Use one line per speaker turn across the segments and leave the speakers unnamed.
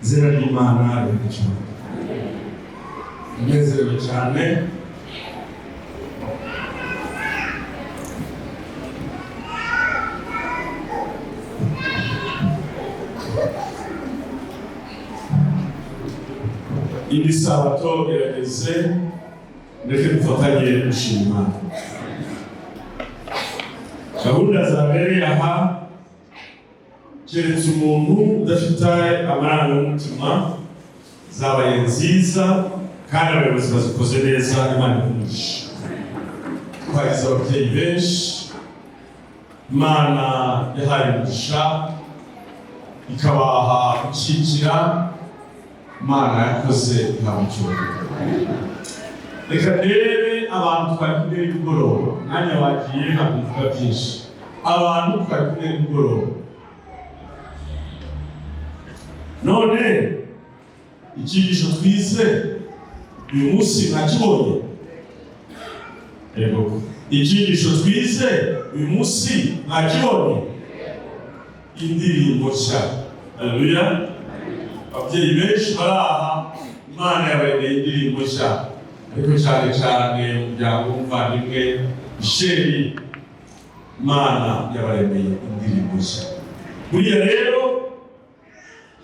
izina ry'Imana ricyane nezerewe cyane iri sabato irageze ndetse dufatanye gushima gahunda zabereye aha keretse umuntu udafite amarangamutima zabaye nziza kandi abayobozi bazikoze neza. Imana ikumisha twarize ababyeyi benshi, Imana yahaye umugisha ikabaha gushyigikira, Imana yakoze ihamucyubahiro. Reka ndebe abantu twari kumwe nimugoroba, mwanya wagiye nkabivuga byinshi. Abantu twari kumwe nimugoroba, none icyigisho twize uyu munsi mwakibonye? Yego. Icyigisho twize uyu munsi mwakibonye? Indirimbo nshya. Haleluya. Ababyeyi benshi bari aha, Imana yabaremeye indirimbo nshya, ariko cyane cyane umuryango w'umuvandimwe Michel, Imana yabaremeye indirimbo nshya. Buriya rero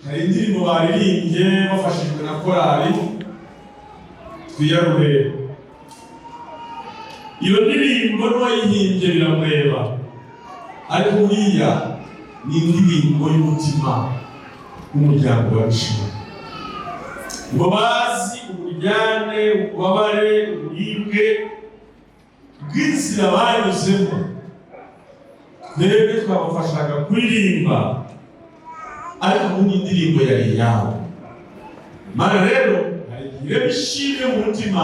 hari indirimbo baririmbye bafashijwe na korali Twiyarure. Iyo ndirimbo n'uwayihimbye biramureba, ariko buriya ni indirimbo y'umutima w'umuryango wa Michel. Ngo bazi uburyane, ububabare, uburibwe bw'inzira banyuzemo, twebwe twabafashaga kuririmba, ariko ubundi indirimbo yari yawe. Imana rero hari igihe bishimye mu mutima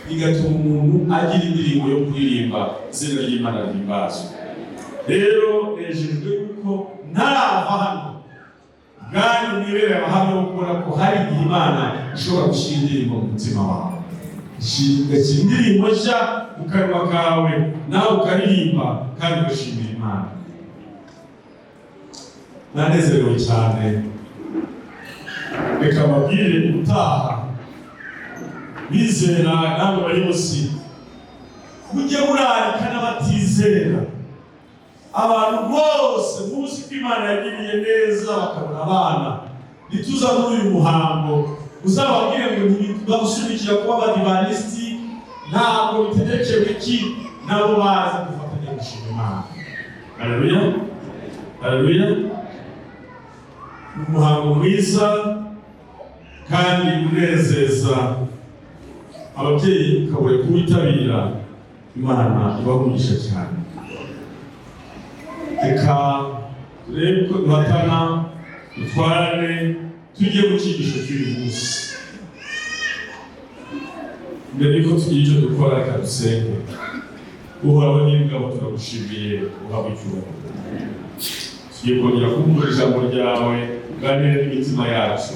bigatuma umuntu agira indirimbo yo kuririmba, izina ry'Imana rihimbazwe. Rero nejejwe yuko ntarava hano bwari mwibere abahamya wo kubona ko hari igihe Imana ishobora gushyira indirimbo mu mutima wawe, igashyira indirimbo nshya mu kanwa kawe, nawe ukaririmba kandi ugashimira Imana. Nanezerewe cyane. Reka mbabwire ubutaha bizera namwe bayobozi mujye murarika n'abatizera, abantu bose muzi ko Imana yagiriye neza bakabona abana. Nituza muri uyu muhango uzababwire ngo ntibagusubikira kuba abadivanisiti, ntabwo bitegekewe iki, nabo bazi gufatanya gushima Imana. Haleluya, haleluya. Umuhango mwiza kandi unezeza, ababyeyi kabure kuwitabira, Imana ibahumugisha cyane. Reka turebe ko duhatana dutwarane tujye mu cyigisho cy'uyu munsi. Mbere yuko tugira icyo dukora, reka dusenge. Uhoraho n'ingabo turagushimiye, uhabwe icyubahiro. Tugiye kongera kumvira ijambo ryawe, uganire n'imitima yacu.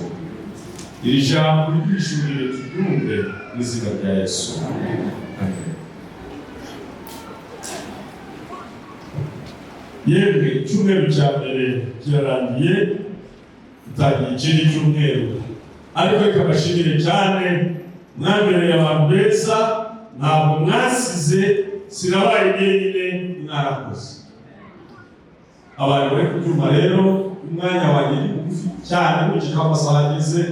Iri jambo ry'ishurire turyumve mu izina rya Yesu. Amen. Yemwe icyumweru cya mbere kirarangiye, dutangiye ikindi cyumweru, ariko reka mbashimire cyane, mwabereye abantu beza, ntabwo mwasize, sinabaye jyenyine, mwarakoze. Abantu bari kubyumva rero, umwanya wanjye ni mugufi cyane nkurikije aho amasaha ageze.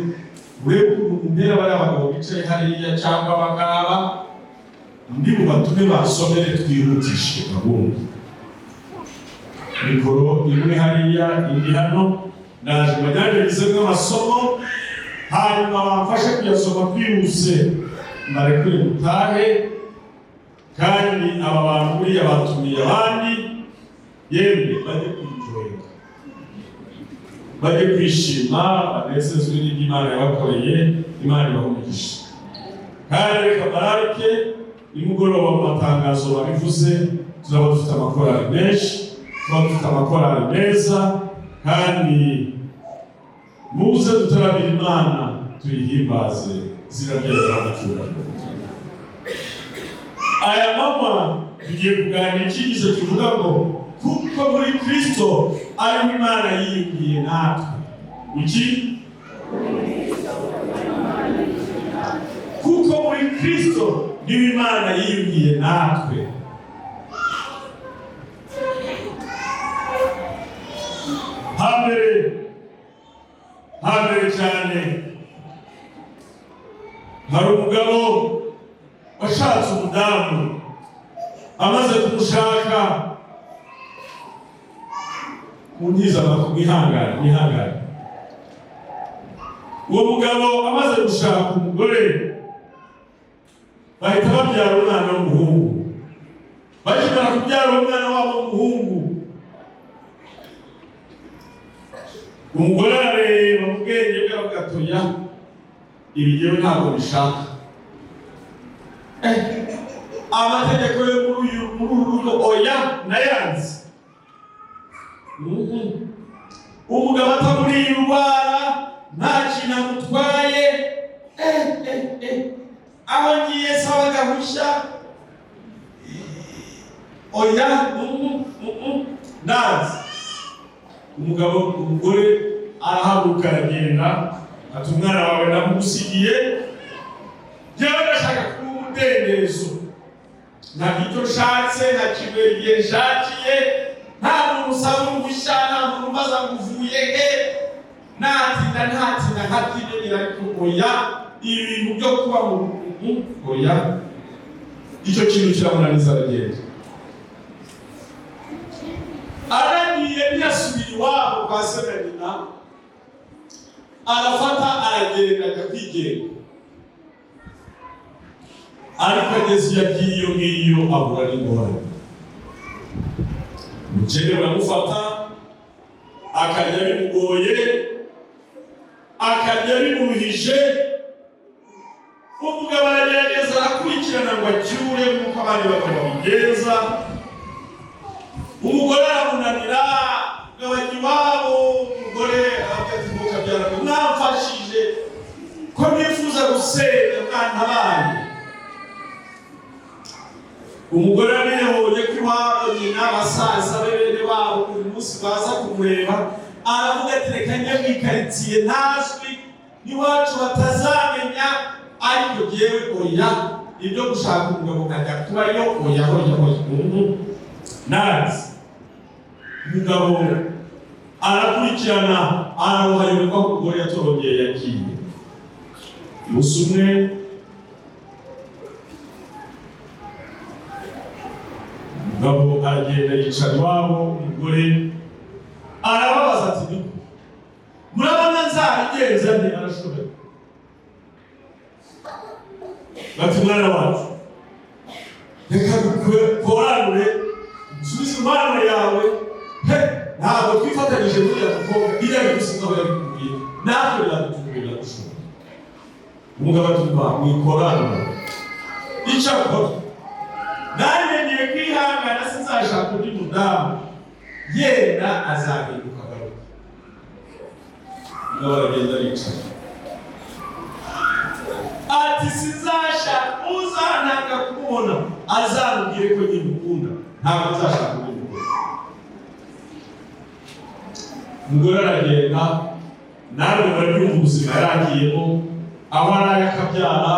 Urebe ukuntu mbere bari abagabo bicaye hariya cyangwa abangaba, ndi bubatume basomere twihutishe gahunda. Mikoro imwe hariya indi hano, ndaje mbajyanirize nk'amasomo, hanyuma bamfashe kuyasoma twihuse, mbarekure mutahe. Kandi aba bantu buriya batumiye abandi, yemwe bajye kwinjoyinga, bajye kwishima, banezezwe n'ibyo Imana yabakoreye. Imana ibahumugisha. Kandi reka bararike nimugoroba mu matangazo babivuze, turaba dufite amakorali menshi, turaba dufite amakorali meza, kandi muze dutaramira Imana tuyihimbaze, izina ryayo rihabwe. Aya mama tugiye kuganira icyigisho kivuga ngo kuko muri Kristo ariho Imana yiyungiye natwe. Iki kuko muri Kristo niwe Imana yiyungiye natwe. Hambere cyane hari umugabo washatse umudamu, amaze kumushaka mwihangane. Uwo mugabo amaze gushaka umugore, bahita babyara umwana w'umuhungu. Bakimara kubyara umwana wabo w'umuhungu, umugore arareba mu bwenge bwe agatoya, ibi jyewe ntabwo bishaka. Amategeko yo muri uru rugo oya nayanze. Umugabo atamuriye indwara, nta kintu amutwaye, aho ngiye saba gahushya, oya nanze. Umugore arahaguruka aragenda, ati umwana wawe namugusigiye, jyewe ndashaka kuba umudendezo, nta gito nshatse, nta kimwe igihe nshakiye, nta muntu usaba uruhushya, nta muntu umaze amuvuye he, ntatinda nkatinegera, ariko oya, ibintu byo kuba mu oya. Icyo kintu kiramunaniza aragenda. Aragiye ntiyasubira iwabo kwa se na nyina, arafata aragenda ajya kwigenga. Ariko ageze iyo agiye iyo ngiyo ahura n'ingorane. Umukene baramufata, akarya bimugoye, akarya bimuruhije. Umugabo aragerageza arakurikirana ngo acyure nk'uko abandi bagabo babigenza. Umugore aramunanira, gabanya iwabo. Umugore aravuga ati ngo kabyara mwamfashije ko nifuza gusenya mwana banyu. Umugore abiyoboye ko iwabo nyina abasaza be bene wabo buri munsi baza kumureba, aravuga ati reka njye mu ikaritsiye ntazwi n'iwacu batazamenya, ariko jyewe oya, ibyo gushaka umugabo nkajya kubayo oya. Nazi umugabo arakurikirana, araruhayoberwa ko umugore yatorongeye yagiye. Umunsi umwe umugabo aragenda yicara iwabo, umugore arababaza ati murabona nzabigenza nte? Arashoboye. Bati mwana wacu, reka dukoranure usubize impano yawe, ntabwo twifatanyije n'uriya mukobwa, iriya bigusiga aho yabikubwiye, natwe biradutungurira gushobora. Umugabo ati mwikoranura. Icyakora nanjye ngiye kwihangana, sinzashaka undi mudamu, yenda azahinduka agaruka. Umugabo aragenda aricara, ati sinzashaka uzantanga kumubona azamubwire ko nyimukunda, ntabwo nzashaka undi mugore. Umugore aragenda, nawe barabyumva ubuzima yarangiyemo, aho araye akabyara,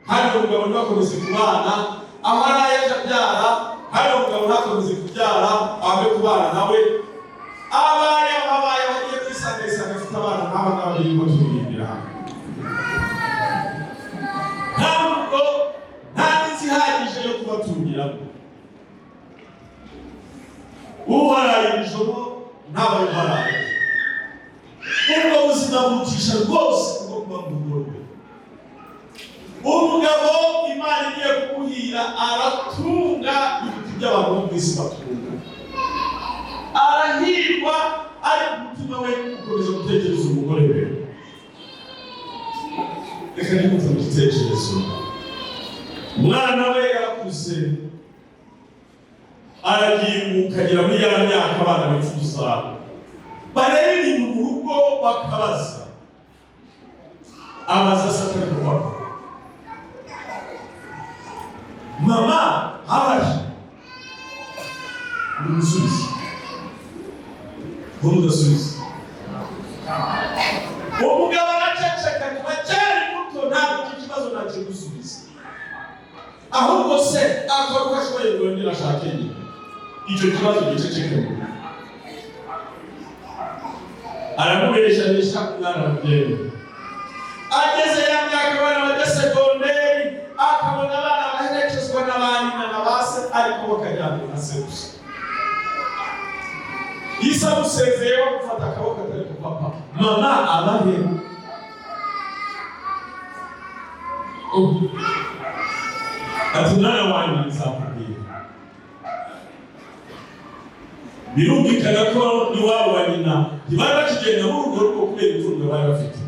hari umugabo ntibakomeze kubana, aho araye akabyara, hari umugabo ntakomeze kubyara, abe kubana nawe. Abaye bagiye kwisanga afite abana nk'aba ngaba birimo turirimbira hamwe. Ntabwo nta minsi ihagije yo kubatungiramo. Uharaye ijoro ntabaye uharaye. Ubwo buzima butisha rwose bwo kuba mu rugo. Umugabo Imana igiye kumuhira, aratunga ibiti by'abantu bo mu isi batunga. Arahirwa, ariko umutima we ukomeza gutekereza umugore we. Reka nimutse mu gitekerezo. Umwana we yarakuze, aragimuka agera muri ya myaka abana bifuza, bareba ibintu mu rugo bakabaza. Abaza Satani kubaho, mama habaje umusubiza, udasubiza. ahubwo se akora uko ashoboye ngo yongere ashake nyina. Icyo kibazo giceceke mu aramubeshanisha umwana w'umubyeyi. Ageze ya myaka abana bajya segonderi, akabona abana baherekezwa n'abanyina na base, ariko bakajyana na se gusa. Isa musezeye bamufata akaboko atari ku papa, mama abahe. Ati mwana wanjye nzakubwira. Birumvikana ko iwabo wa nyina ntibari bakigenda mu rugo rwo kubera ipfunwe bari bafite.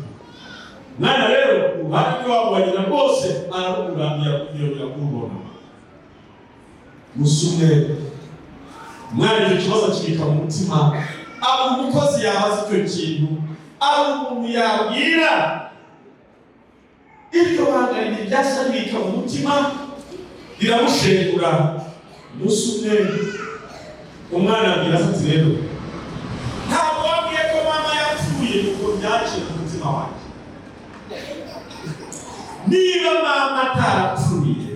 Mwana rero uruhande rw'iwabo wa nyina rwose araruguramya kuyongera kurubona. Musumwe umwana icyo kibazo kibika mu mutima, aba umukozi yabaza icyo kintu, aba umuntu yabwira. Iryo banga ryasa bibika mu mutima riramushengura. Musumwe umwana abwira ati rero ntabwo wabwiye ko mama yapfuye kuko byaciye mu mutima wanjye. Niba mama atarapfuye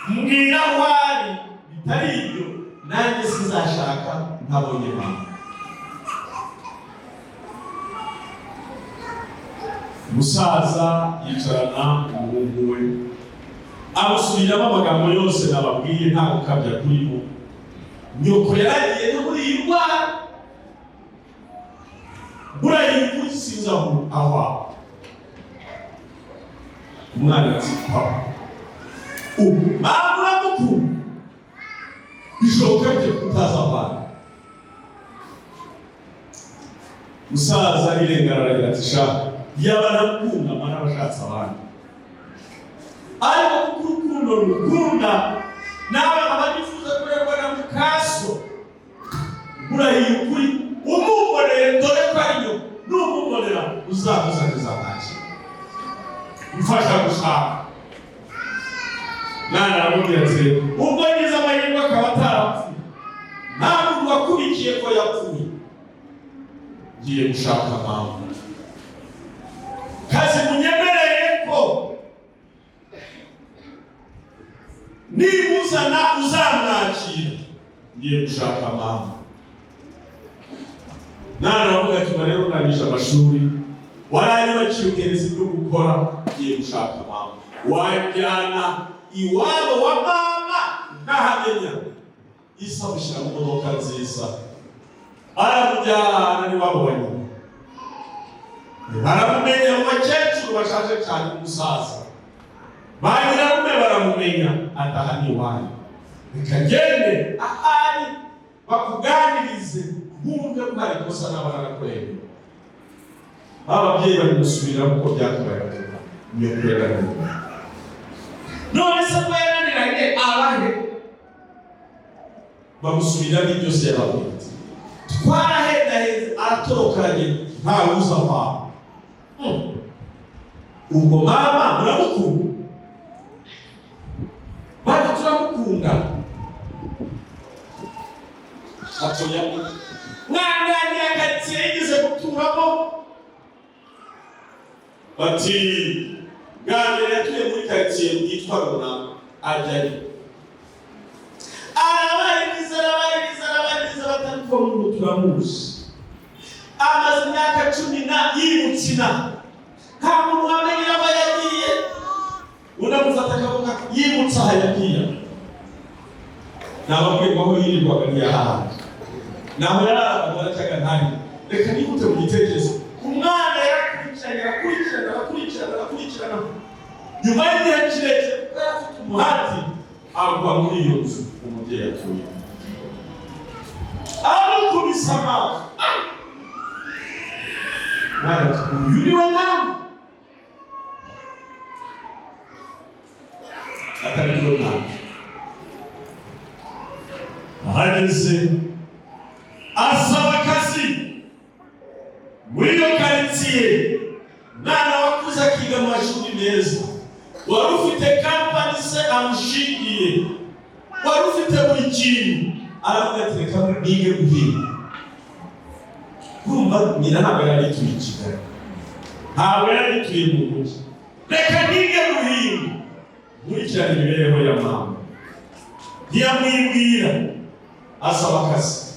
mbwira aho ari, bitari ibyo nanjye sinzashaka ntabonye mama. Umusaza yicarana umuhungu we amusubiriramo amagambo yose nababwiye nta gukabya kurimo. Nyoko yaragiye no muri iyi ndwara, burayivu sinzaho aho. Umwana ati papa ubu mama mukuru bishoboka byo kutaza abana. Musaza arirengarara ati sha yabana kumva mana bashatse abana, ariko kurukundo rukunda nawe abadifuza kurerwa na mukaso burahiye ukuri umubonere dore ko ari nyo n'umubonera uzamuzaniza amazi mfasha gushaka. Mwana aramubwira ati ubwo ngize amahirwe akaba atarapfuye, nta muntu wakurikiye ko yapfuye, ngiye gushaka mama. Kazi munyemereye ko nimuzana uzamwakira, ngiye gushaka mama. Mwana aravuga ati rero urangije amashuri, waranyubakiye ukeneye ibyo gukora, ngiye gushaka mama. Wajyana iwabo wa mama ntahamenya. Isa mushyira mu modoka nziza, aramujyana n'iwabo wa nyina. Baramumenya mu bakecuru bashaje cyane, umusaza ba nyirarume baramumenya, ataha n'iwanyu. Reka ngende ahari bakuganirize bumve ko hari ikosa n'abarakoreye. Ababyeyi bari gusubira uko byatubaye niyo kurera neza. None se ko yananiranye abahe bamusubira n'ibyo se yababwiye. Twarahendaheze aratorokanye ntawe uza kwa. Ubwo mama muramukunda, bari turamukunda. Atoya mwana yakatiye yize guturamo, bati gambere yatuye muri karitsiye yitwa runaka ajyayo. Arabaririza batariko mu turamuzi. Amaze imyaka 10 yimukina, nta muntu wamenye aho yagiye. Unamufata akavuga yimutsa yagiye, nababwiye ko yirirwaga n'iyahandi, naho yararaga cyangwa ntari. Reka nibute mu gitekerezo, umwana akurikirana nyuma y'igihe kirekire kuko afite umuhati, agwa muri iyo nzu umubyeyi atuye. Amukubise amaso, uyu ni we mama. Atari we mama. Ahageze asaba akazi muri iyo karitsiye. Mwana wakuze akiga mu mashuri meza, wari ufite kampani se amushingiye, wari ufite buri kintu. Aravuga ati reka nige guhinga. Kumva nyina ntabwo yari ituye i Kigali, ntabwo yari ituye mu mujyi. Reka nige guhinga. nkurikirana imibereho ya mama. Ntiyamwibwira asaba akazi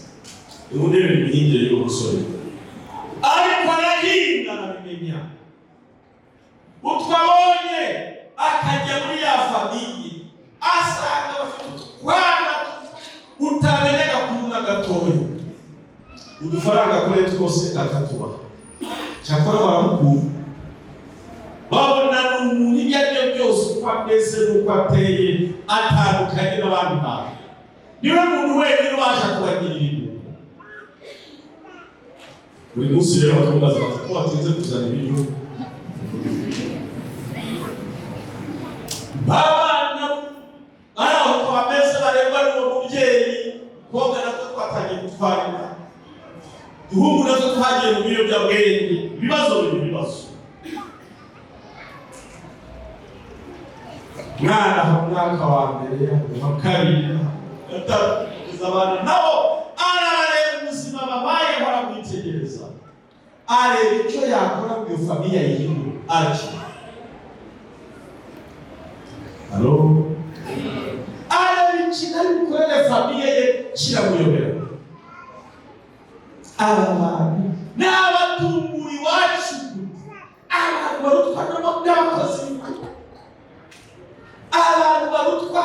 imundebera imihingire y'umusore, ariko arahinga arabimenya. Utwabonye akajya muri ya famiye asanga bafite utwana utamenyaga kuna gatoya, udufaranga kure twose akatuba. Cyakora baramukura, babona n'umuntu ibyo ari byo byose uko ameze n'uko ateye atandukanye n'abandi bantu. Niwe muntu wenyine ubasha kubagirira ibintu. Buri munsi rero bakamubaza bati ko watinze kuzana ibintu. Abana ari aho ko bameze bareba n'uwo mubyeyi, koga natwe twatangiye gutwarira, duhungu natwe twagiye mu biyobyabwenge. Ibibazo biri ibibazo. Mwana mu mwaka wa mbere, wa kabiri, gatatu, abana nabo arareba ubuzima babayeho, aramwitegereza, areba icyo yakora ngo iyo famiye yihindure. Halo? Areba ikintu ari bukorere famiye ye kiramuyobera. Abantu ni abatumbura iwacu, abantu barutwa n'abakozi, abantu barutwa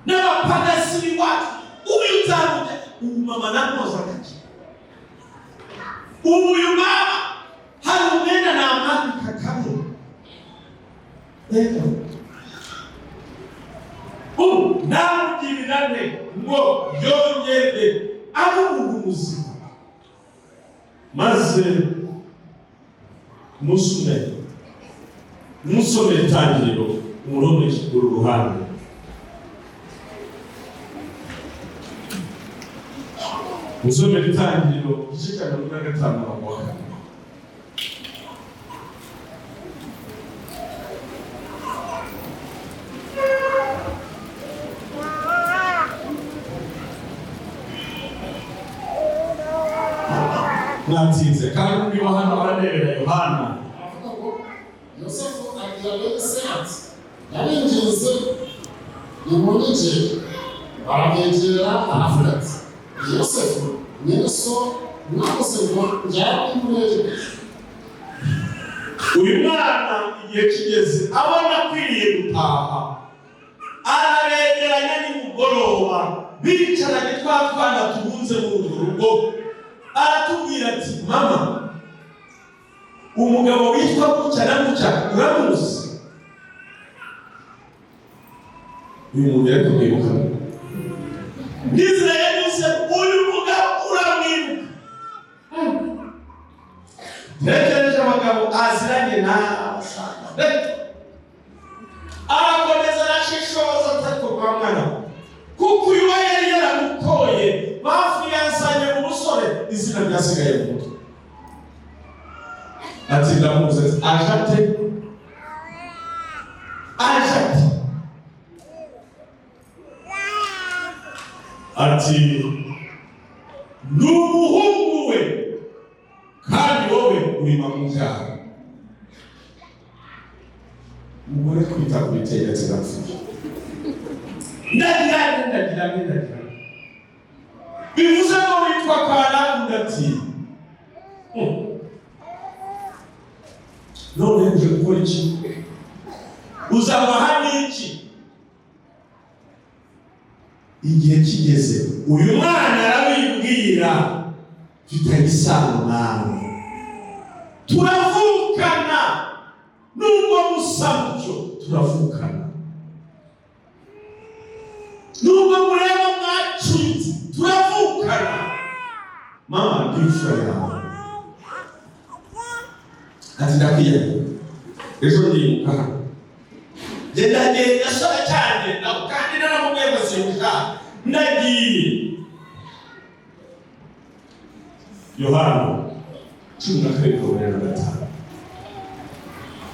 n'abapagasi b'iwacu. Uyu uzamuka umama namuza kaki, uyu mama hari umwenda namwambika kamwe. Namugirane ngo yongere abe umuntu muzima, maze musome Itangiriro umurongo uru ruhande. Musome Itangiriro igice cya 15. Natinze kandi niba hano bararebera Yohana.
Yosefu agira bene se ati, yabinginze nimunyice. Baramwegera aravuga ati, Yosefu nyine so mwakoze ngo njyane kumureba.
Uyu mwana igihe kigeze abona akwiriye gutaha, arabegeranya nimugoroba, bicaranye twa twana tubunze mu rugo. Aratubwira ati, mama, umugabo witwa gutya na gutya uramuzi? Uyu muntu yaratubwiruka. Nizeye nuse uyu mugabo uramwibuka. Ntekereje abagabo aziranye nawe. Arakomeza arashishoza atako kwa mwana, kuko uyu yari yaramutoye bafiyansanye mu musore, izina ryasigaye mu mutwe. Ati ndamuze ajate ati n'umuhungu we kandi wowe uri mamubyara. Umugore kwita ku biteye zirapfuye. Ndagira bivuze ngo witwa Kana undati. None uje gukora iki? Uzabaha n'iki? Igihe kigeze uyu mwana arabibwira, tutari isano nawe, turavukana nubwo musamutyo, turavukana nubwo mureba mwacitse, turavukana. Mama ndifura yawe. Ati ndakwiye ejo ndimuka genda sora cyane kandi naramubwiye ngo singuka ndagiye. Yohana 10:5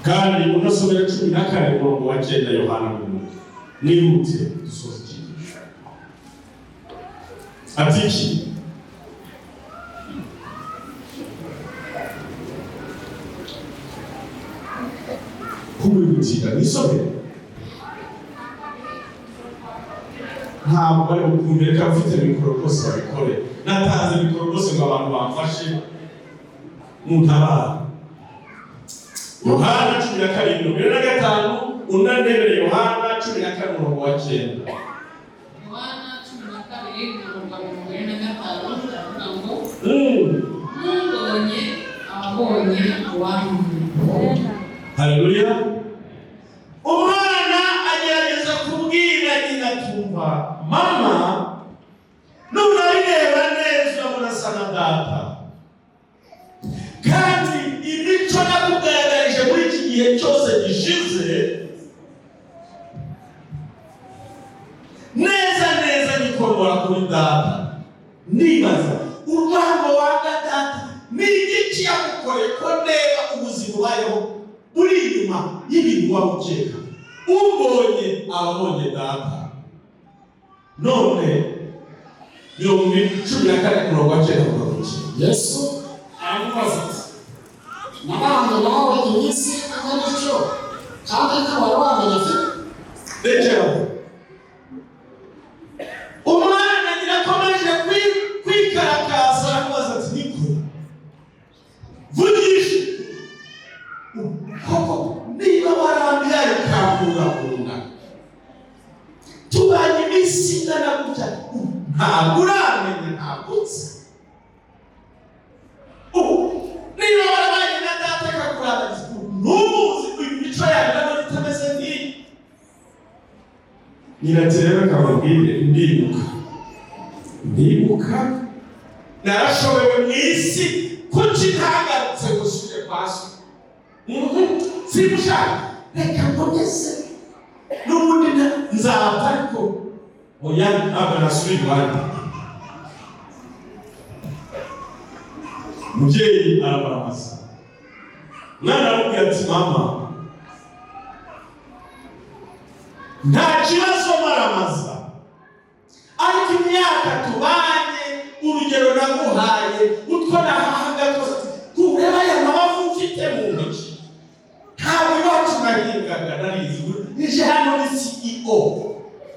kandi unasomera 14 umurongo wa 9 Yohana nihute dusoze iki. Atiki kumwibutira nisomere ntabwo bari bukumire ko afite mikoro rwose babikore. Natanze mikoro rwose ngo abantu bamfashe mu ntabara. Yohana 17:25 unandebere Yohana 12:9.
Yohana 12:25 ngo mubonye ababonye uwamumenye.
Haleluya. Umwana agerageza kubwira nyina tumva, mama nunareba neza murasa na data. Kandi imico nakugaragarije muri iki gihe cyose gishize neza nikomora kuri data. Nibaza urwango wanga data ni igiki yagukoreye ko ndeba ubuzima bayo buri inyuma y'ibintu wabukeka. Umbonye ababonye data. None 14:9
Yesu aramubaza ati nabanje nawe iminsi ingana ityo kandi wari wamenya afite.
Rekera umwana nyirakomeje kwikarakasa aramubaza ati niko vugisha koko niba barambyaye ukamburabunga tubanye iminsi ingana gutya ntabwo uramenye ntabwo uzi. Niba warabanye na data akakurambiriza ntumuzi imico yawe ntabwo itameze nk'iyi. Nyiraterera akamubwira ndibuka narashobewe mu isi kuki ntagarutse gusubire kwa so. Simushaka reka mboneze n'ubundi nzapfa ariko oya ntabwo nasubira iwanjye. Mubyeyi arabaramaza. Mwana aramubwira ati mama nta kibazo maramaza, ariko imyaka tubanye urugero naguhaye utwo nahahaga twose kureba aya mabavu mfite mu ntoki ntabwo iwacu nahingaga narizi nije hano ni CEO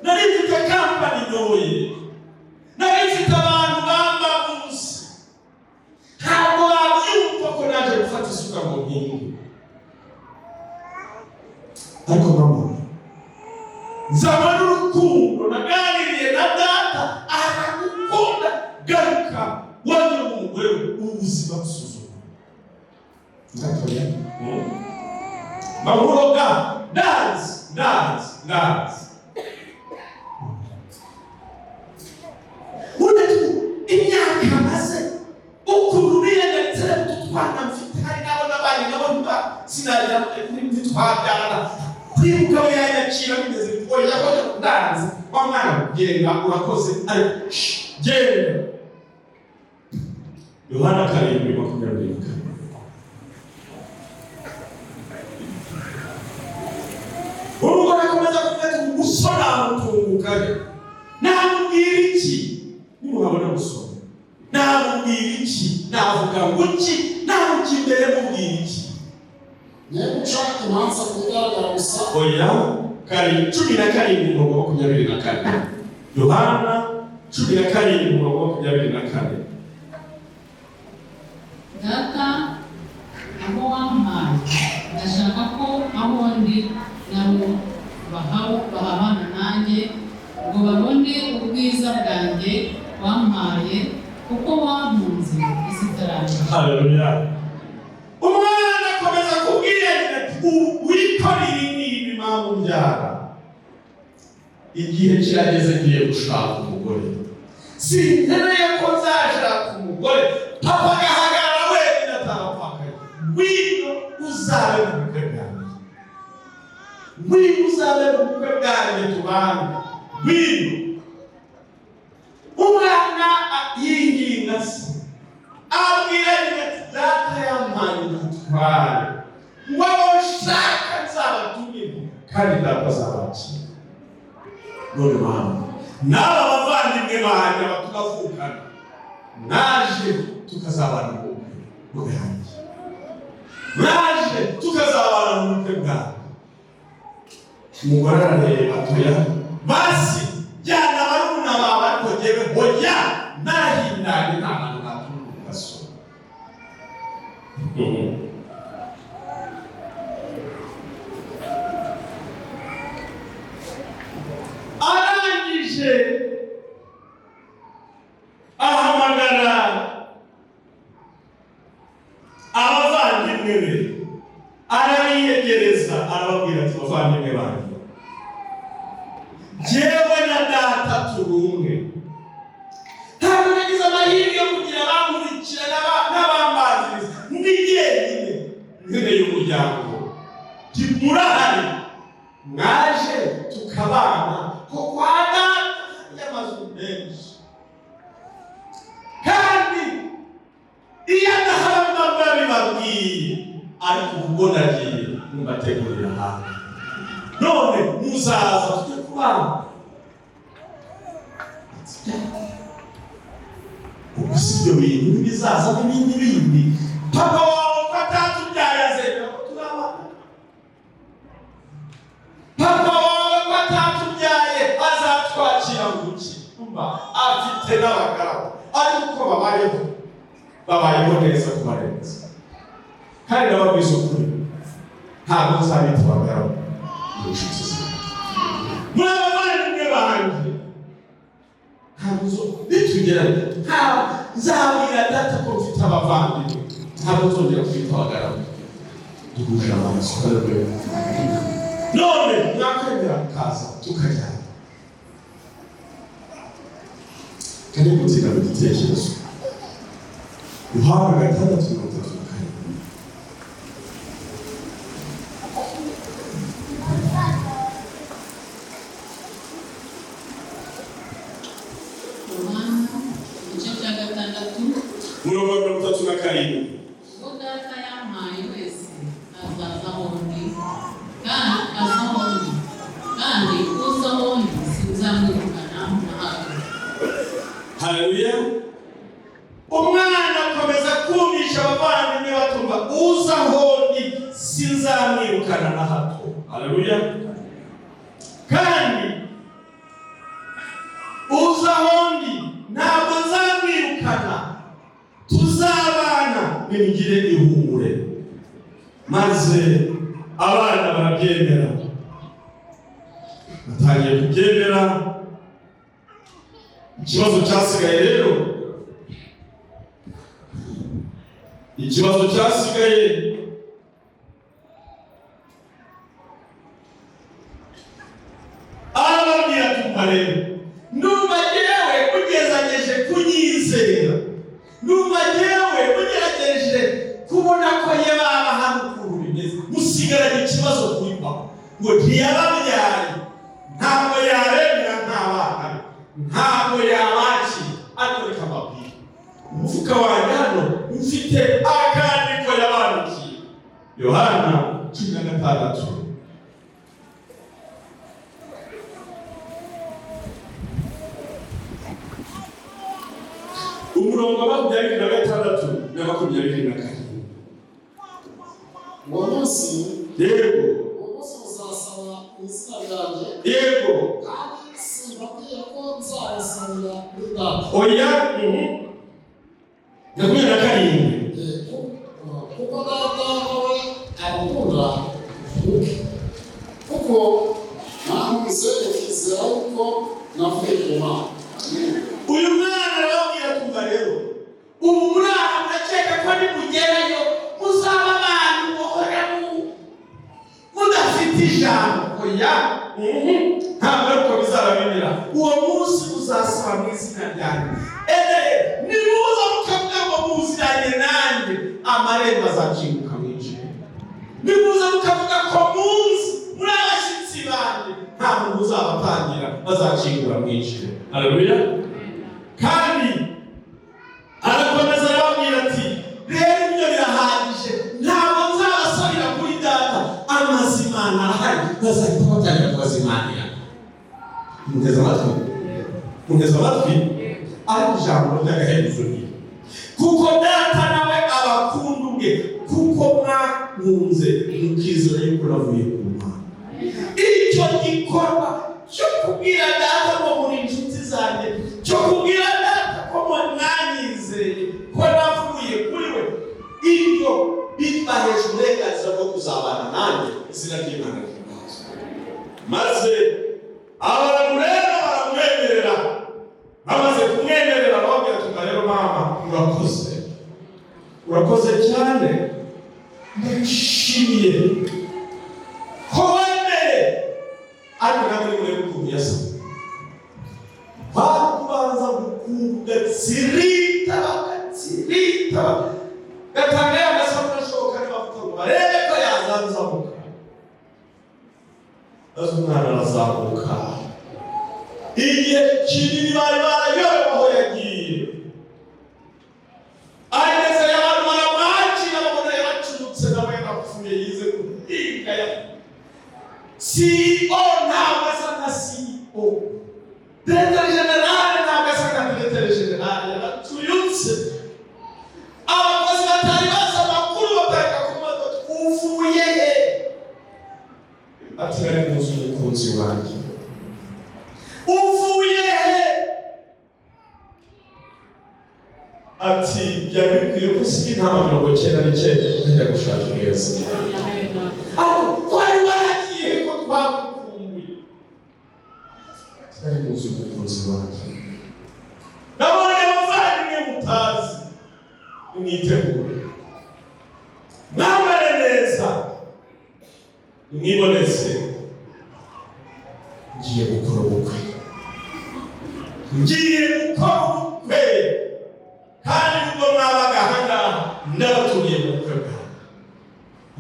nari mfite kampani ntoye nari mfite abantu bamba munsi ntabwo babyumva ko naje gufata isuka ngo nkinge. Ariko mama nzabona urukundo naganiriye na data aragukunda garuka wajye umugore ubuzima busuzuma. Ndatoya mamuroga dance imyaka maze ukuntu birenganitse tutwana mfite hari nabo n'abandi nabo sinajya ntitwabyara kwibuka we yanyakira bimeze bitwo yakoze kudanza wa mwana genda urakoze ariko genda. Yohana 7:24 umugore akomeza kuvuga umusore amutungukaje namubwira iki nimuhabona musore namubwira iki navuga ngo iki namuki imbere mubwira iki
Nemuca imanza kugaragara gusa.
Oya 17:24 Yohana 17:24
Data abo wampaye ndashaka ko aho ndi nabo bahabana nanjye ngo babone ubwiza bwanjye wampaye kuko wampunze isitaranje.
Haleluya. Umwana akomeza kubwira ati wikorere ibi mama umbyara igihe kirageze ngiye gushaka umugore. Sinkeneye ko nzashaka umugore papa agahagarara wenyine atarapfakaye. Ngwino uzabe mu bukwe bwanjye. Ngwino uzabe mu bukwe bwanjye tubane. Ngwino. Umwana yinginga se abwira ati data yampaye umutware wowe ushaka nzabatumire kandi data azabakira. None mama n'aba bavandimwe banjye batuvukana naje tukazabana mu bukwe bwanjye, naje tukazabana mu bukwe bwanjye. Umugore arareba atoya basi jyana oya nahindanye nta hantu natunga ugasoma. Arangije ahamagara abavandimwe be, arabiyegereza, arababwira ati bavandimwe banjye, jyewe na data turi umwe. Ntabwo nagize amahirwe yo kugira abankurikira n'abambanziriza, ndi jyenyine nkeneye umuryango. Murahari, mwaje tukabana ko kwa data y'amazu menshi, kandi iyo adahamba babibabwiye, ariko ubwo nagiye mubategurira hanze, none muzaza tujye kubana. Ubwo si ibyo bintu n'ibizaza n'ibindi bindi. Papa wawe ko atatubyaye azemera ko turabana. Papa wawe ko atatubyaye azatwakira mu ki? Afite n'abagaragu, ariko babayeho neza kubarenza. Kandi nababwiza ukuri, ntabwo nzabita abagaragu mu nshuti zawe. Muri abavandimwe banjye, ntabwo bitugeranye, ntabwo nzabwira data ko mfite abavandimwe, ntabwo nzongera kwita abagaragu. Duhuje amaraso, haleluya. None mwakwemera mukaza tukajyana. Kandi gutinda mu gitekerezo, Yohana 6:34. Murongo 37.
Ubwo data yampaye wese azaza aho ndi, kandi aza aho ndi, kandi uza aho ndi sinzamwirukana na hato.
Haleluya. Umwana akomeza kumvisha abavandimwe batumva, uza aho ndi sinzamwirukana na hato. Haleluya. Kandi uza aho ndi ntabwo nzamwirukana, tuzabana nimugire ihumure. Maze abana barabyemera, batangiye kubyemera. Ikibazo cyasigaye rero, arababwira tumva rero, numva jyewe mugerageje kunyizera, numva jyewe mugerageje kubona ko yababa hano ukuntu bimeze, musigaranye ikibazo kuri papa ngo ntiyababyaye, ntabwo yaremera nk'abana, ntabwo yabakira. Ariko reka mbabwire, umufuka wanjye hano mfite akandiko yabandikiye. Yohana 16. Umurongo wa 26 na 27.
uwo munsi
Yego.
muzasaba izina ryanjye,
Yego.
kandi simbabwiye ko nzabasabira kuri data.
Oya. 27.
Kuko data nawe abakunda kuko namuze ukizera yuko navuye ku Mana.
Uyu mwana arababwira tumva rero, ubu muri aha muraceka ko nimugerayo muzaba abantu muhora mudafite ijambo. Oya, ntabwo ariko bizaba bimera. Uwo munsi muzasaba mu izina ryanjye. Nimuza mukavuga ngo muziranye nanjye, amarembo azakinguka mwinjire. Nimuza mukavuga ko munsi muri abashyitsi banjye, nta muntu uzabatangira, bazakingura mwinjire. Haleluya. Kandi arakomeza arababwira ati, rero ibyo birahagije, ntabwo nzabasabira kuri data, amazimana arahari, bazahita batangira kubazimanira. Mugeze amatwi, ari ijambo ry'agaherezo rye. Kuko data nawe abakunda ubwe, kuko mwakunze mukizera yuko navuye ku Mana. Icyo gikorwa cyo kubwira data ngo muri inshuti zanjye, cyo kubwira izina ry'Imana ry'Imana. Maze abantu rero baramwemerera, bamaze kumwemerera bamubwira ati rero mama urakoze cyane, ndashimiye ko wemeye, ariko ntabwo uri burebe ukuntu yasa. Bakubanza gukunga tsirita gatanga y'amasabune ashoboka n'amavuta ngo barebe ko yazanzamuka. maze umwana arazamuka. Igihe kinini bari barayobewe aho yagiye, ageze abantu baramwakira babona yaracurutse nawe yapfuye yize guhinga. CEO ntabwo asa na CEO, Diretere Generale ntabwo asa na Diretere Generale, yaratuyutse. Abakozi batari bazi amakuru bataka kumato uvuye he? Ati nari muzi umukunzi wanjye. Uvuye he? Ati yabibwiye ko si intama 99 njya gushaka neza. Wari waragiye ko twagukumbuye. Nari muzi umukunzi wanjye. Nabonye abavandimwe mutazi, mwitegure, mwambare neza, mwiboneze, ngiye gukora ubukwe. Kandi ubwo mwabaga ahangaha ndabaturiye mu bukwe bwawe.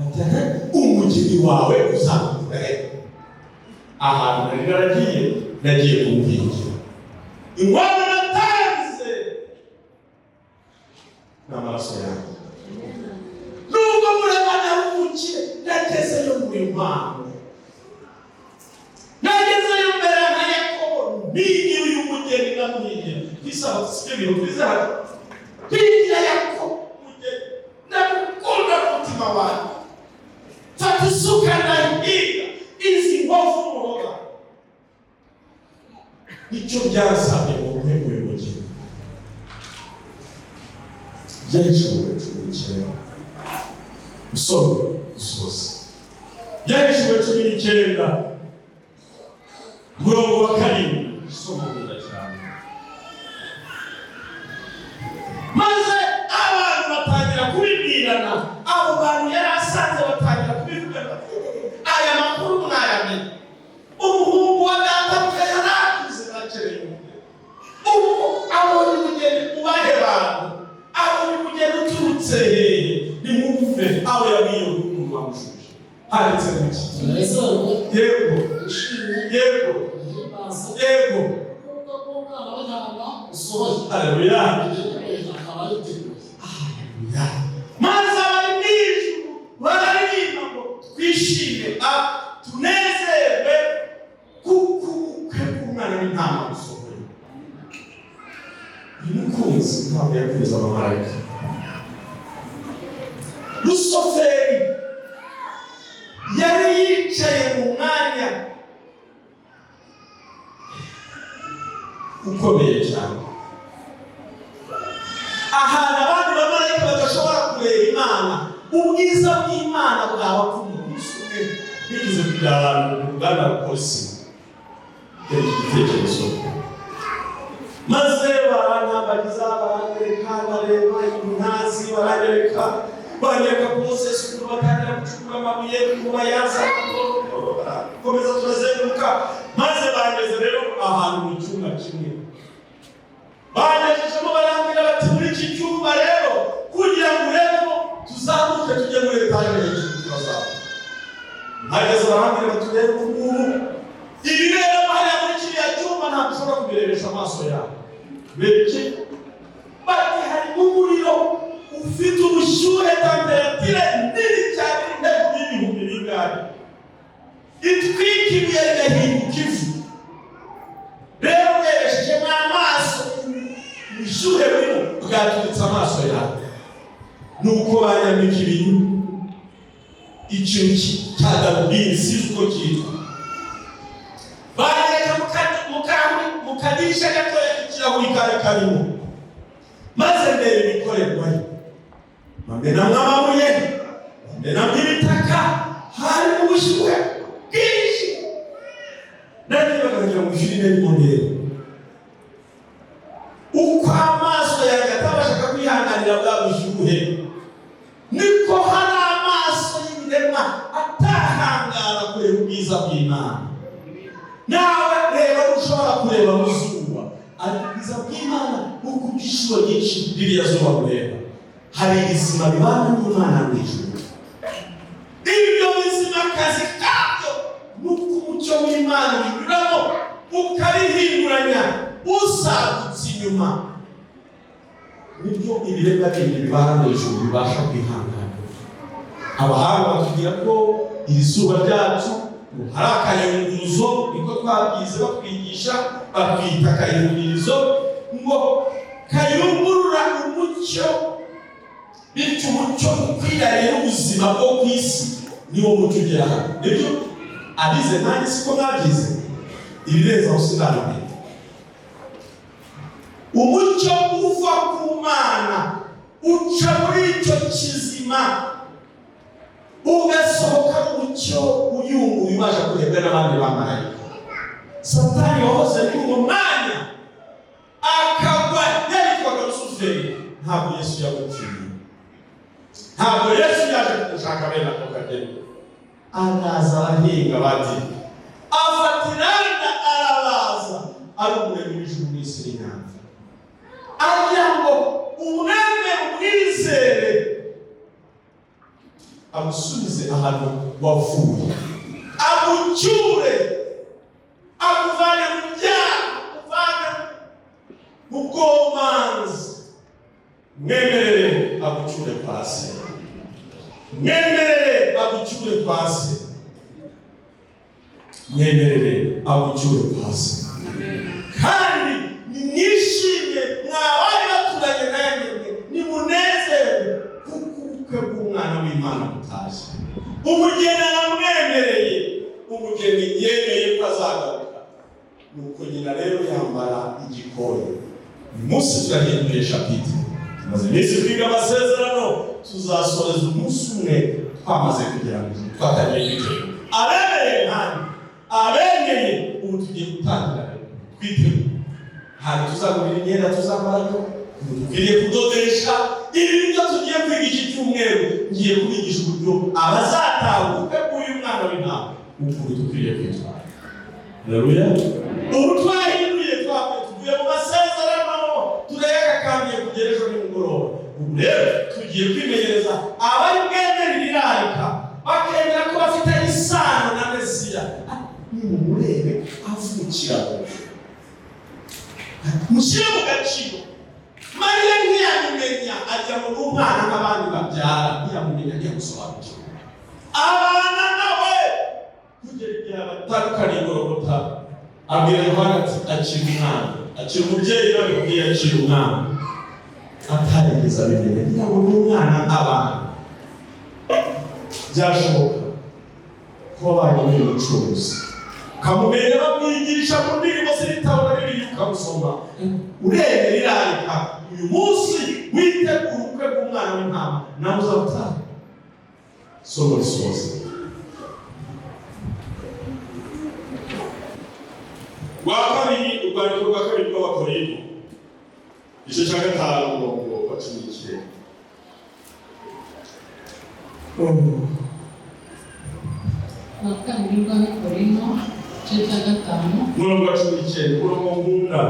Ati umugeni wawe uzamukura he? Ahantu nari nagiye kumubingira. Inkwano natanze n'amaraso yanjye. Nubwo murebana umukire, nagezeyo muri mpano. Nagezeyo mbere nka Yakobo, mbigira uyu mugeni namwigira. Bisaba sibyo bintu bizahari. Bigira Yakobo mugeni, ndamukunda umutima wanjye. Fata isuka ndahiga, izi nkovu muroga. Icyo byasabye mu rwego rw'umugeni. Byahishuriwe cumi n'icyenda. Usome usoze. Byahishuriwe 19 murongo wa 7. Usome neza cyane. Maze abantu batangira kubibwirana, abo bantu yari asanze batangira kubivugana. Aya makuru mwayamenye. Umuhungu wa data yarakuze nacereye. Ubu abonye umugeni ubahe bantu, abonye umugeni uturutse hehe, nimwumve aho yabiye umuntu wamushuje. Handitse mu kintu. Yego. Haleluya. Maze abari n'ijuru bararirimba ngo twishime, tunezerwe kuko umwana w'intama usohoye. Uyu mukunzi ntabwo yakwiriza abamarayika. Lusoferi yari yicaye mu mwanya ukomeye cyane, ahantu abandi bamarayika badashobora kureba Imana. Ubwiza bw'Imana bwaba kumurusumwe bigize kubyarana mu ruganda rwose. Yari igitekerezo. Maze barantambagiza, baranyereka, bareba intazi, baranyereka Moses ukuntu batangira gucukura amabuye ngo bayazane, komeza turazenguruka. Maze bageze rero ahantu mu cyumba kimwe. Bagejejemo barambwira bati muri iki cyumba rero kugira ngo urebe tuzamuke tujye muri etaje hejuru tuzamuka. Bageze barambwira bati rero ubu ibibera hariya muri kiriya cyumba ntabwo ushobora kubirebesha amaso yawe. Beki bati hari umuriro ufite ubushyuhe, temperatire nini cyane, hejuru y'ibihumbi bingahe, itwika ibuye rigahinduka ivu. Rero urebeshejemo amaso, ubushyuhe burimo bwaturitse amaso yawe. Nuko banyambika ibintu, ikintu cya darubini sizi uko cyitwa. Banyereka mu kadirisha gatoya k'ikirahuri kari karimo. Maze ndeba ibikorerwayo. Bamenamo amabuye, bamenamo ibitaka, hari ubushyuhe bwinshi. Nanjye bakagira ngo filime y'umweru, uko amaso yanjye atabashaga kwihanganira bwa bushyuhe, niko hari amaso y'ibiremwa atahangara kureba ubwiza bw'Imana. Nawe reba ushobora kureba mu zuba, ariko ubwiza bw'Imana uko inshuro nyinshi ririya zuba kureba, hari ibizima bibana n'Imana mu ijuru. Ibyo bizima akazi kabyo nuko umucyo w'Imana binyuramo ukabihinduranya usagutse inyuma. Nibyo ibiremwa bindi bibana mu ijuru bibasha kwihangana. Abahanga batubwira ko iri zuba ryacu hari akayunguruzo, niko twabwize batwigisha, batwita akayungurizo, ngo kayungurura umucyo, bityo umucyo ukwiranye n'ubuzima bwo ku isi niwo mucyo ugera hano. Nibyo abize nanjye siko mwabyize, ibirenze aho sinabimenya. Umucyo uva ku Mana uca muri icyo kizima ugasohoka umucyo uyunguye ubasha kurebwa n'abandi bamarayika. Satani wahoze muri uwo mwanya akagwa yaritwaga Rusuferi, ntabwo Yesu yagupfiriye, ntabwo Yesu yaje kumushaka bene ako kageni. Araza arahinga bati afatirana, arabaza ari umuremyi w'ijuru n'isi n'inyanja, agira ngo umwemere umwizere amusubize ahantu wavuye, amucyure, akuvane mu byaha, akuvane mu bwomanzi. Mwemerere agucyure kwa se, mwemerere agucyure kwa se, mwemerere agucyure kwa se. Kandi mwishimye mwabari baturanye nanjye, nimunezerwe kuko ubukwe bw'umwana w'Imana butashye. Umugeni aramwemereye, umugeni yemeye ko azagaruka. Nuko nyina rero yambara igikoni. Uyu munsi turahinduye shapitire, tumaze iminsi twiga amasezerano, tuzasoreza umunsi umwe twamaze kugera mu ijuru, twatangiye kugera. Abemereye kandi abemereye, ubu tugiye gutangira twiteguye. Hari tuzagurira imyenda tuzambaraho, tugiye kudodesha. Ibi nibyo tugiye kwiga iki cyumweru. Ngiye kubigisha uburyo abazatahuka k'uyu mwana w'intama ukuri dukwiriye kwitwara. Haleluya. Ubu twahinduye, tuvuye mu masezerano, turayakakambiye kugera ejo nimugoroba. Ubu rero tugiye kwimenyereza abari bwemere irarika, bakemera ko bafitanye isano na Mesiya. Nimumurebe avukira mushyire mu gaciro. Mariya ntiyamumenya, ajya mu umwana nk'abandi babyara, ntiyamumenya, ntiyamusobanukirwa. Abana nawe kugera igihe abatandukanye Golgota, abwira Yohana ati akira umwana, akira umubyeyi nawe kubwiye akira umwana. Atarigeze abimenya, ntiyabona umwana nk'abana. Byashoboka kuba banyuye umucuruzi, kamumenya bamwigisha mu ndirimbo z'ibitabo na Bibiliya ukamusoma. Uremera irarika, uyu munsi witegura ubukwe bw'umwana w'intama, nawe uzabutaha. Somo risoza. Rwa kabiri, urwandiko rwa kabiri rw'Abakorinto, igice cya 5 umurongo wa 19.
Rwa kabiri rw'Abakorinto, igice cya 5
umurongo wa 19. Umurongo nkunda,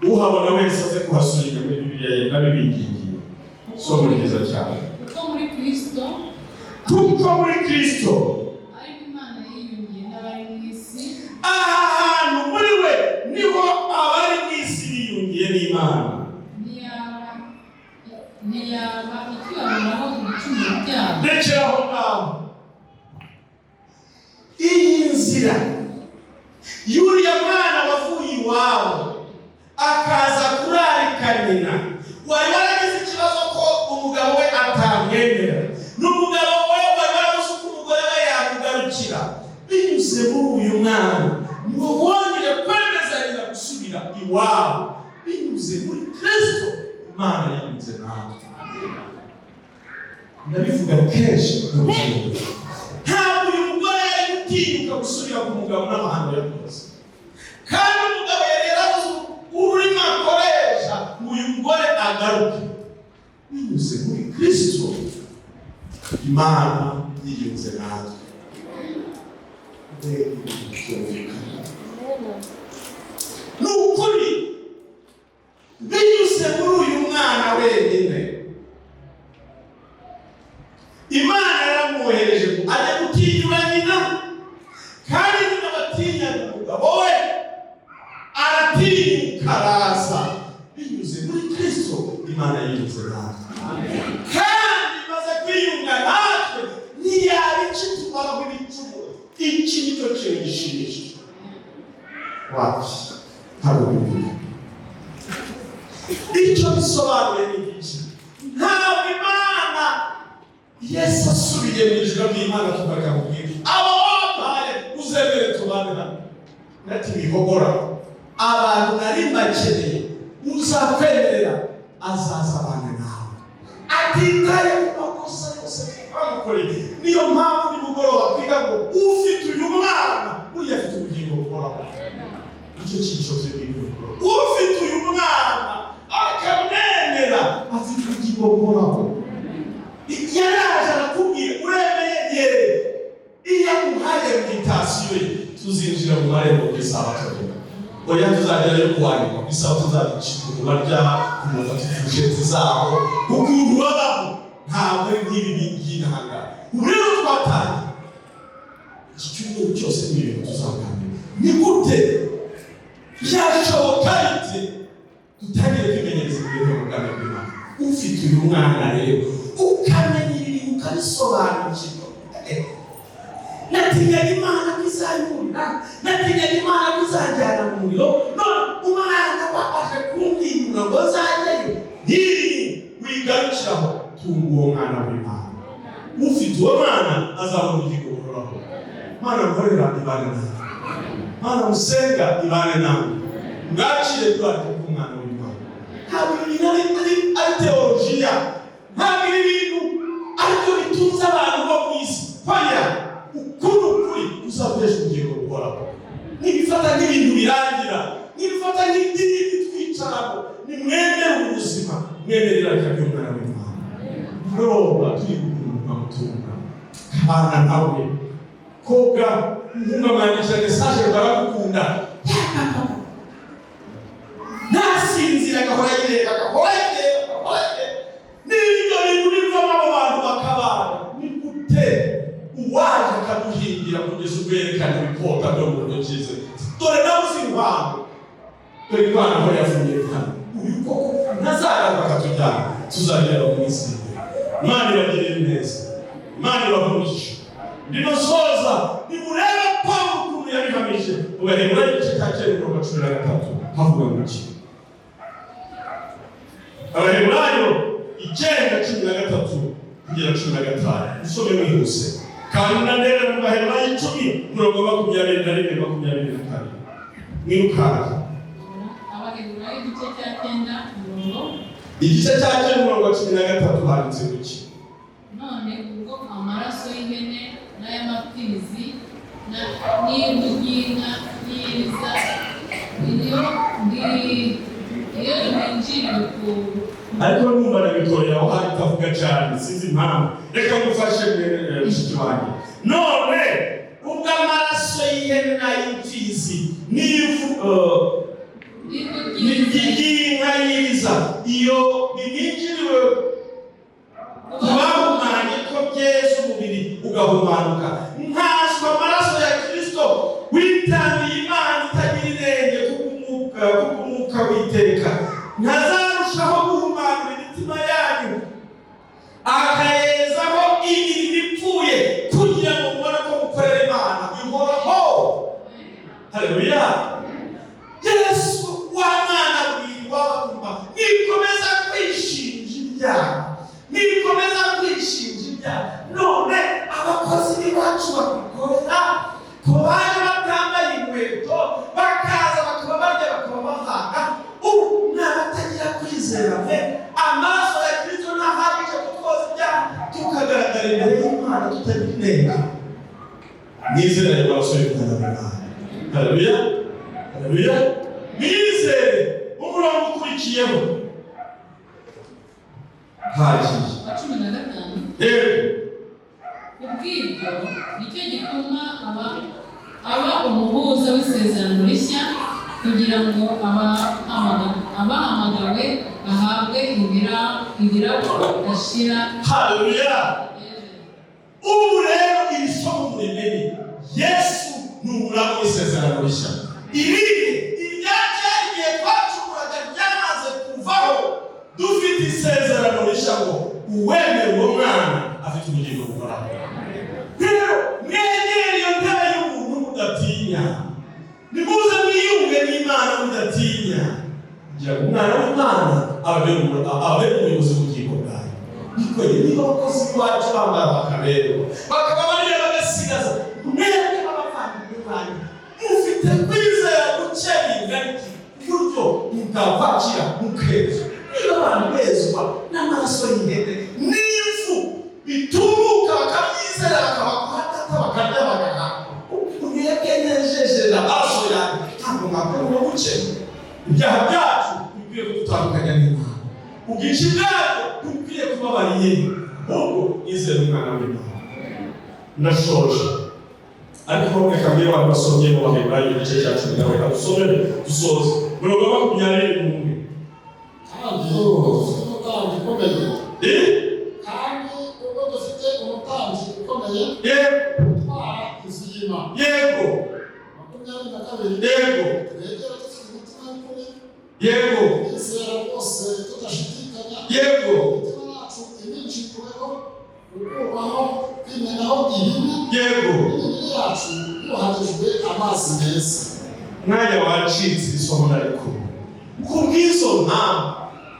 uhabona wese aze kuhasubira muri Bibiliya ye n'abibingingiye. Somo ryiza cyane.
kuko muri Kristo ariko Imana yiyungiye n'abari mu isi.
Aha hantu muri we niho abari mu isi biyungiye n'Imana.
Ntiyaba ikibaruraho ibicumuro byabo.
Rekera aho ngaho. Iyi nzira y'uriya mwana wavuye iwabo akaza kurarika nyina, wari waragize ikibazo ko umugabo we atamwemera, n'umugabo we wari warabuze uko umugore we yamugarukira. Binyuze muri uyu mwana niwo wongeye kwemezanya gusubira iwabo. Binyuze muri Kristo, Imana yanyuze nawe. Ndabivuga kenshi, ntabwo uyu gusubira ku mugabo n'amahano yakoze. Kandi umugabo yari yarabuze ururimi akoresha uyu mugore agaruke binyuze muri Kristo. Imana yiyunze natwe. Ni ukuri binyuze muri uyu mwana wenyine Imana yaramwohereje ajya gutinyura nyina, kandi nyina batinya umugabo we aratinyuka araza binyuze muri Kristo. Imana yiyunze natwe, kandi imaze kwiyunga natwe ntiyabica tumaraho ibicumuro. Iki nicyo kintu gishimishije. Wapi ntabwo bivuga icyo bisobanuye ni iki? Ntabwo Imana Yesu asubiye mu ijuru ry'Imana tukagamubwira abo babaye uzemere tubane hano nati bihogora abantu nari bakeneye uzakwemerera azaza abana nawe atitaye ku makosa yose twamukoreye. Niyo mpamvu nimugoroba twiga ngo ufite uyu mwana uriya afite ubugingo buhoraho. Icyo cyiciro cy'ubugingo ufite uyu mwana akamwemera afite ubugingo buhoraho. Yaraje arakubwira uremeye yewe iyo amuhaye meditasiyo ye tuzinjira mu marembo y'Isabato. Oya tuzagerayo kuwandikwa ku Isabato, tuzabicika barya kumufata fusheti zabo ukuntu babaho ntabwo ari nk'ibi by'intanga. Rero twatangiye iki cyumweru cyose n'ibintu tuzaganira ni gute byashoboka bite dutangire kwimenyereza ibintu mu bwami bw'Imana. Ufite uyu mwana rero ukamenya ibintu ukabisobanukirwa. Natinyaga Imana kizayumva, natinyaga Imana kizajyana mu muriro, none umwana wabasha kumbwira ngo nzajyayo. Wigarukiraho tunga uwo mwana w'Imana. Ufite uwo mwana azabona ubugingo buhoraho. Mana nkorera ibane nawe, Mana musenga ibane nawe, ngacire twari ku mwana w'Imana. Ntabwo ibintu ari teolojiya, ntabwo ibintu aribyo bitunze abantu bo mu isi. Hoya ukuri uzabesha ubugingo buhoraho. Nibifata nk'ibintu birangira, nibifata nk'idini twicaramo, ni mwemere ubuzima, mwemerera cyangwa umwana w'Imana. Roba turi kumuntu amutunga abana nawe koga nkumamanyisha message baragukunda nasinzira gahora yireba n'ibyo bintu bivamo abo bantu bakabana. Ni gute uwaje akaduhingira kugeza ubwerekana ibikota byo mu ntoki ze? Dore nabuze impamvu, dore Imana aho yavuye hano uyu koko ntazagaruka akatujyana, tuzagera mu isi. Imana ibagirire neza, Imana ibahumurije. Ndinosoza nimurebe Pawulo ukuntu yabihamije mu Baheburayo igice cya 9:13 havuga ngo iki? Abaheburayo 9:13-15 usome mwihuse. Kandi nandera mu Baheburayo 10:21-24 mwirukana.
Abaheburayo igice cya 9
igice cya 9:13 handitse iki?
None ubwo amaraso y'ihene n'ay'amapfizi n'iy'inka n'iy'inza iyo binjiriwe ku ariko numva nabitoya aho hari kavuga cyane sinzi impamvu. Reka ngufashe mushiki wanjye. None ubwo amaraso y'ihene n'ay'imfizi n'iy'inka y'inza iyo binjiriwe kubahumanye ko byeza umubiri ugahumanuka, nkaswa amaraso ya Kristo witangiye Imana itagira inenge kubw'umwuka w'iteka, ntazarushaho guhumanura imitima yanyu akayezaho imirimo ipfuye kugira ngo mubone ko mukorera Imana ihoraho. Haleluya. Yesu wa mwana w'Imana nikomeza kwishinja ibyaha, nikomeza kwishinja ibyaha. None abakozi b'iwacu babikorera ko baje batambaye inkweto bakaza bakaba barya bakaba bahanga. Ubu n'abatagira kwizera mwe amaso ya Kristo n'ahagije kutwoza ibyaha tukagaragara imbere y'Imana tutagira inenge. nizere y'amaraso y'umwana w'Imana. Haleluya, haleluya. Nizere umurongo ukurikiyeho hagiye
15. Kubw'ibyo nicyo gituma aba umuhuza w'isezerano rishya, kugira ngo abahamagawe bahabwe ibirabo bidashira.
Haleluya. Ubu rero iri somo murimenye, Yesu ni umurabo w'isezerano rishya. Iryagiye twacukuraga ryamaze kuvaho, dufite isezerano rishya ngo uwemera uwo mwana afite ubugingo buhoraho. Rero mwegere iyo ntebe y'umuntu mudatinya, nimuze mwiyunge n'Imana mudatinya, kugira ngo umwana w'Imana abe umuyobozi w'ubugingo bwawe. Nikweye niba abakozi bacu bambara bakaberwa, bakaba bariya bagasigaza, mwebwe abavandimwe banyu mufite kwizera guke bingana iki buryo mutavakira mukeza. Niba abantu bezwa n'amaraso y'ihene n'ivu bitumuka bakabyizera bakabakwatata bakarya bagaha, mwebwe nejeje amaraso yanyu ntabwo mwakora uwo buke. Ibyaha byacu bikwiye kudutandukanya n'Imana, ubwinshi bwabyo bukwiye kubabariye, ahubwo nizere umwana w'Imana. Ndashoje ariko reka mbere abantu basomye mu Baheburayo igice cya 10, reka dusome dusoze murongo wa 21.
kandi ubwo dufite umutambyi ukomeye utwara inzu y'Imana.
Yego.
22.
Yego.
Twegera dufite umutima w'ukuri.
Yego.
Twizera rwose tudashidikanya.
Yego.
Imitima yacu ininjijweho gukurwaho kwimenaho ibibi.
Yego.
Imibiri yacu yuhagijwe amazi meza.
Mwanya wacitse isomo nariko kubw'izo mpamvu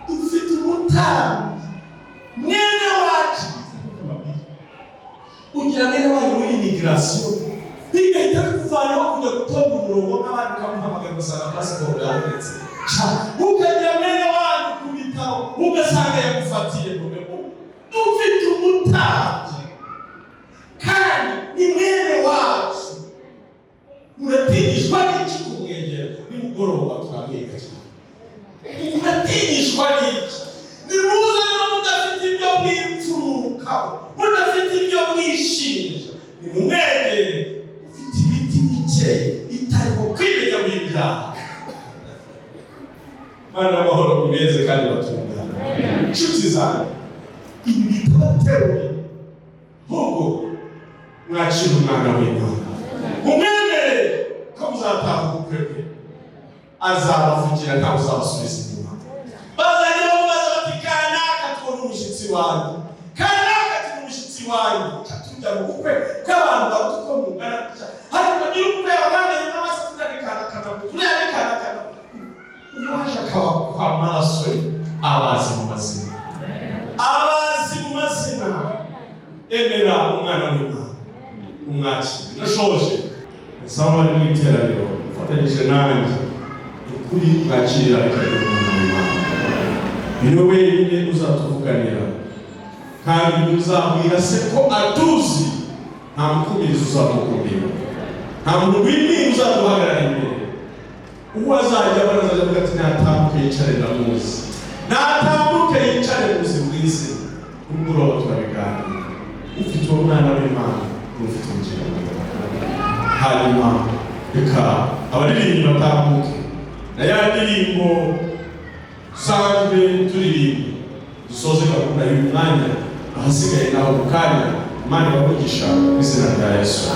dufite umutambyi mwene wacu ugira mwene wanyu muri immigration, bigahita bikuvanaho kujya gutonda umurongo n'abandi ukamuhamagara ugasanga pasiporo yabonetse. Ukagira mwene wanyu ku bitaro ugasanga yagufatiye nomero. Dufite umutambyi kandi ni mwene wacu. Muratinishwa n'iki kumwegera? Nimugoroba turamwiga cyane. Muratinishwa n'iki? Nimuze no mudafite ibyo mwipfurukaho, mudafite ibyo mwishinja, nimumwegere. Ufite ibiti bike itariho kwimenya mu ibyaha. Mana amahoro mubeze kandi batungane. Inshuti zanjye, ibi bitabateruye, ahubwo mwakira umwana w'Imana. Umwemere ko muzataha ubukwe bwe, azabavugira ntawe uzabasubiza inyuma. Bazajya bamubaza bati kanaka tubona umushyitsi wanyu, kanaka tubona umushyitsi wanyu, tujya mu bukwe bw'abantu bato ko mungana gutya, ariko niba ubukwe abandi n'amaso tunabikanakana tunabikanakana, uwaje akabakwa amaraso ye abazi mu mazina, abazi mu mazina. Emera umwana w'Imana umwakire. Ndashoje nsaba ari mu iteraniro ufatanyije nanjye ukuri mwakirira ikagira umwana w'Imana. Niwe wenyine uzatuvuganira kandi uzabwira se ko atuzi, nta mukumirizi uzamukumira, nta muntu w'imini uzaduhagarara imbere. Uwo azajya barazajya avuga ati natambuke yicare ndamuzi, natambuke yicare muzi bw'isi. Umugoroba turabiganira. Ufite uwo mwana w'Imana ufite ubugingo. Hanyuma reka abaririmbyi batambuke na ya ndirimbo dusanzwe turirimba, dusoze gahunda y'uyu mwanya. Ahasigaye naho mu kanya Imana ibavugisha mu izina rya Yesu.